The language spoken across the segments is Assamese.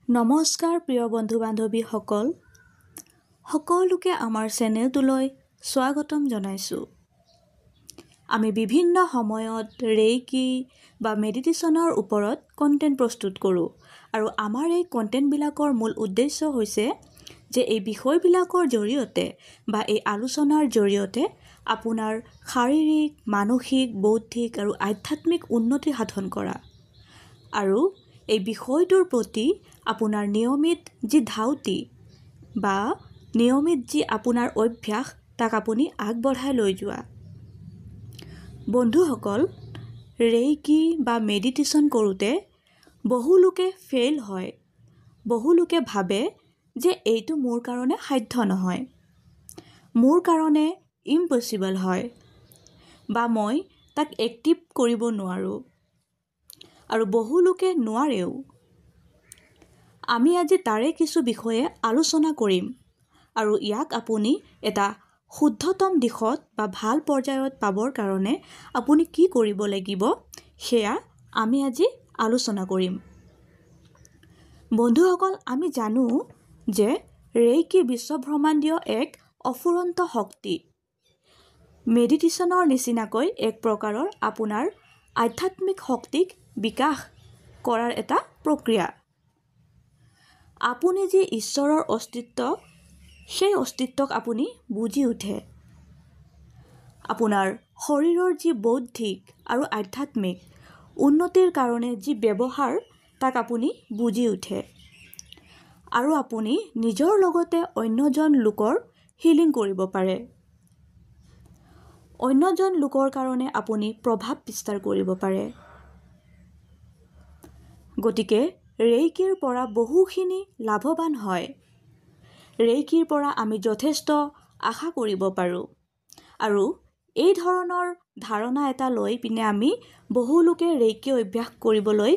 নমস্কাৰ প্ৰিয় বন্ধু বান্ধৱীসকল, সকলোকে আমাৰ চেনেলটোলৈ স্বাগতম জনাইছোঁ। আমি বিভিন্ন সময়ত ৰেইকি বা মেডিটেশ্যনৰ ওপৰত কণ্টেণ্ট প্ৰস্তুত কৰোঁ আৰু আমাৰ এই কণ্টেণ্টবিলাকৰ মূল উদ্দেশ্য হৈছে যে এই বিষয়বিলাকৰ জৰিয়তে বা এই আলোচনাৰ জৰিয়তে আপোনাৰ শাৰীৰিক, মানসিক, বৌদ্ধিক আৰু আধ্যাত্মিক উন্নতি সাধন কৰা আৰু এই বিষয়টোৰ প্ৰতি আপোনাৰ নিয়মিত যি ধাউতি বা নিয়মিত যি আপোনাৰ অভ্যাস তাক আপুনি আগবঢ়াই লৈ যোৱা। বন্ধুসকল, ৰেইকি বা মেডিটেশ্যন কৰোঁতে বহু লোকে ফেইল হয়। বহু লোকে ভাবে যে এইটো মোৰ কাৰণে সাধ্য নহয়, মোৰ কাৰণে ইম্পচিবল হয় বা মই তাক এক্টিভ কৰিব নোৱাৰোঁ, আৰু বহু লোকে নোৱাৰেও। আমি আজি তাৰে কিছু বিষয়ে আলোচনা কৰিম আৰু ইয়াক আপুনি এটা শুদ্ধতম দিশত বা ভাল পৰ্যায়ত পাবৰ কাৰণে আপুনি কি কৰিব লাগিব সেয়া আমি আজি আলোচনা কৰিম। বন্ধুসকল, আমি জানো যে ৰেইকি বিশ্বব্ৰহ্মাণ্ডীয় এক অফুৰন্ত শক্তি। মেডিটেশ্যনৰ নিচিনাকৈ এক প্ৰকাৰৰ আপোনাৰ আধ্যাত্মিক শক্তিক বিকাশ কৰাৰ এটা প্ৰক্ৰিয়া। আপুনি যি ঈশ্বৰৰ অস্তিত্ব, সেই অস্তিত্বক আপুনি বুজি উঠে। আপোনাৰ শৰীৰৰ যি বৌদ্ধিক আৰু আধ্যাত্মিক উন্নতিৰ কাৰণে যি ব্যৱহাৰ তাক আপুনি বুজি উঠে আৰু আপুনি নিজৰ লগতে অন্যজন লোকৰ হিলিং কৰিব পাৰে। অন্যজন লোকৰ কাৰণে আপুনি প্ৰভাৱ বিস্তাৰ কৰিব পাৰে। গতিকে ৰেইকিৰ পৰা বহুখিনি লাভৱান হয়। ৰেইকিৰ পৰা আমি যথেষ্ট আশা কৰিব পাৰোঁ আৰু এই ধৰণৰ ধাৰণা এটা লৈ পিনে আমি বহু লোকে ৰেইকি অভ্যাস কৰিবলৈ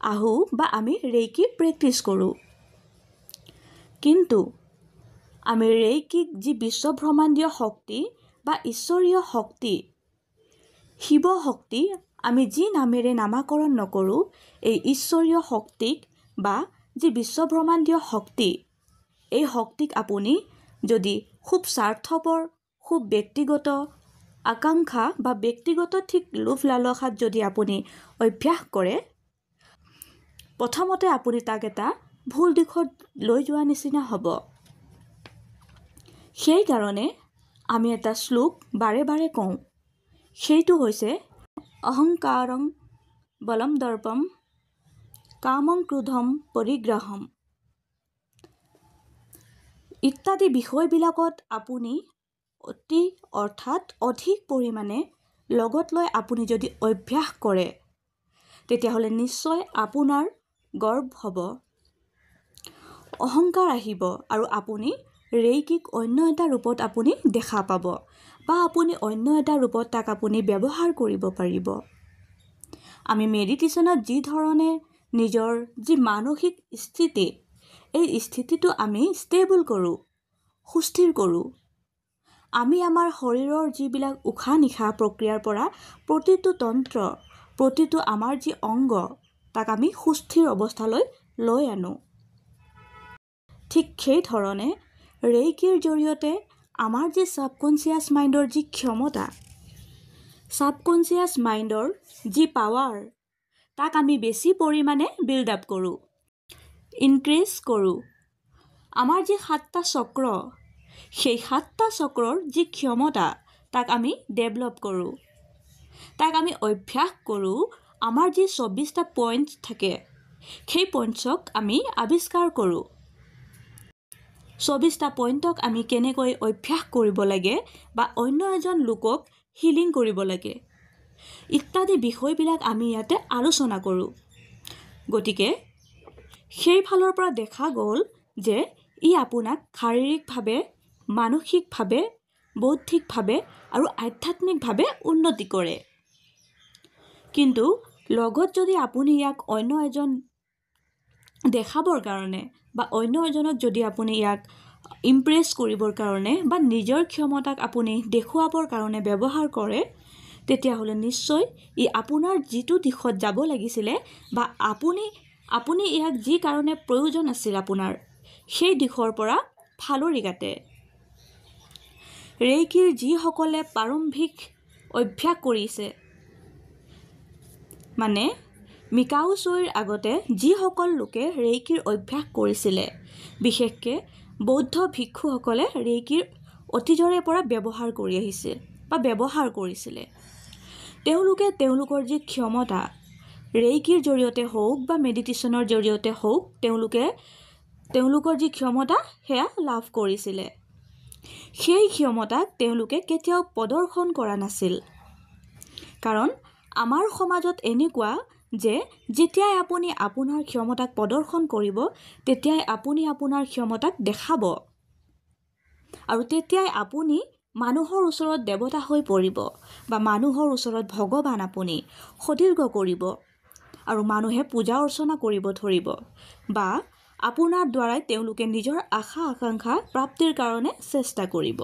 আহোঁ বা আমি ৰেইকি প্ৰেক্টিছ কৰোঁ। কিন্তু আমি ৰেইকিক যি বিশ্বব্ৰহ্মাণ্ডীয় শক্তি বা ঈশ্বৰীয় শক্তি, শিৱ শক্তি, আমি যি নামেৰে নামাকৰণ নকৰোঁ, এই ঈশ্বৰীয় শক্তিক বা যি বিশ্বব্ৰহ্মাণ্ডীয় শক্তি, এই শক্তিক আপুনি যদি খুব স্বাৰ্থপৰ, খুব ব্যক্তিগত আকাংক্ষা বা ব্যক্তিগত ঠিক লোভ লালসাত যদি আপুনি অভ্যাস কৰে, প্ৰথমতে আপুনি তাক এটা ভুল দিশত লৈ যোৱা নিচিনা হ'ব। সেইকাৰণে আমি এটা শ্লোক বাৰে বাৰে কওঁ, সেইটো হৈছে অহংকাৰং বলম দৰ্পম কামং ক্ৰোধম পৰিগ্ৰহম ইত্যাদি বিষয়বিলাকত আপুনি অধিক পৰিমাণে লগত লৈ আপুনি যদি অভ্যাস কৰে, তেতিয়াহ'লে নিশ্চয় আপোনাৰ গৰ্ব হ'ব, অহংকাৰ আহিব আৰু আপুনি ৰেইকিক অন্য এটা ৰূপত আপুনি দেখা পাব বা আপুনি অন্য এটা ৰূপত তাক আপুনি ব্যৱহাৰ কৰিব পাৰিব। আমি মেডিটেশ্যনত যি ধৰণে নিজৰ যি মানসিক স্থিতি, এই স্থিতিটো আমি ষ্টেবল কৰোঁ, সুস্থিৰ কৰোঁ। আমি আমাৰ শৰীৰৰ যিবিলাক উশাহ নিশাহ প্ৰক্ৰিয়াৰ পৰা প্ৰতিটো তন্ত্ৰ, প্ৰতিটো আমাৰ যি অংগ, তাক আমি সুস্থিৰ অৱস্থালৈ লৈ আনো। ঠিক সেই ধৰণে ৰেইকিৰ জৰিয়তে আমাৰ যি ছাবকনচিয়াছ মাইণ্ডৰ যি ক্ষমতা, ছাবকনচিয়াছ মাইণ্ডৰ যি পাৱাৰ, তাক আমি বেছি পৰিমাণে বিল্ড আপ কৰোঁ, ইনক্ৰিজ কৰোঁ। আমাৰ যি 7টা চক্ৰ, সেই 7টা চক্ৰৰ যি ক্ষমতা, তাক আমি ডেভেলপ কৰোঁ, তাক আমি অভ্যাস কৰোঁ। আমাৰ যি 24টা পইণ্ট থাকে, সেই পইণ্টছক আমি আৱিষ্কাৰ কৰোঁ। 24টা পইণ্টক আমি কেনেকৈ অভ্যাস কৰিব লাগে বা অন্য এজন লোকক হিলিং কৰিব লাগে ইত্যাদি বিষয়বিলাক আমি ইয়াতে আলোচনা কৰোঁ। গতিকে সেইফালৰ পৰা দেখা গ'ল যে ই আপোনাক শাৰীৰিকভাৱে, মানসিকভাৱে, বৌদ্ধিকভাৱে আৰু আধ্যাত্মিকভাৱে উন্নতি কৰে। কিন্তু লগত যদি আপুনি ইয়াক অন্য এজন দেখাবৰ কাৰণে বা অন্য এজনক যদি আপুনি ইয়াক ইমপ্ৰেছ কৰিবৰ কাৰণে বা নিজৰ ক্ষমতাক আপুনি দেখুৱাবৰ কাৰণে ব্যৱহাৰ কৰে, তেতিয়াহ'লে নিশ্চয় ই আপোনাৰ যিটো দিশত যাব লাগিছিলে বা আপুনি আপুনি ইয়াক যি কাৰণে প্ৰয়োজন আছিল আপোনাৰ সেই দিশৰ পৰা ফালৰি কাটে। ৰেইকিৰ যিসকলে প্ৰাৰম্ভিক অভ্যাস কৰিছে, মানে মিকাও ছুইৰ আগতে যিসকল লোকে ৰেইকিৰ অভ্যাস কৰিছিলে, বিশেষকৈ বৌদ্ধ ভিক্ষুসকলে ৰেইকিৰ অতীজৰে পৰা ব্যৱহাৰ কৰি আহিছে বা ব্যৱহাৰ কৰিছিলে। তেওঁলোকে তেওঁলোকৰ যি ক্ষমতা ৰেইকিৰ জৰিয়তে হওক বা মেডিটেশ্যনৰ জৰিয়তে হওক তেওঁলোকৰ যি ক্ষমতা সেয়া লাভ কৰিছিলে। সেই ক্ষমতাক তেওঁলোকে কেতিয়াও প্ৰদৰ্শন কৰা নাছিল। কাৰণ আমাৰ সমাজত এনেকুৱা যে যেতিয়াই আপুনি আপোনাৰ ক্ষমতাক প্ৰদৰ্শন কৰিব তেতিয়াই আপুনি আপোনাৰ ক্ষমতাক দেখাব আৰু তেতিয়াই আপুনি মানুহৰ ওচৰত দেৱতা হৈ পৰিব বা মানুহৰ ওচৰত ভগৱান আপুনি সদৃঢ় কৰিব আৰু মানুহে পূজা অৰ্চনা কৰিব ধৰিব বা আপোনাৰ দ্বাৰাই তেওঁলোকে নিজৰ আশা আকাংক্ষা প্ৰাপ্তিৰ কাৰণে চেষ্টা কৰিব।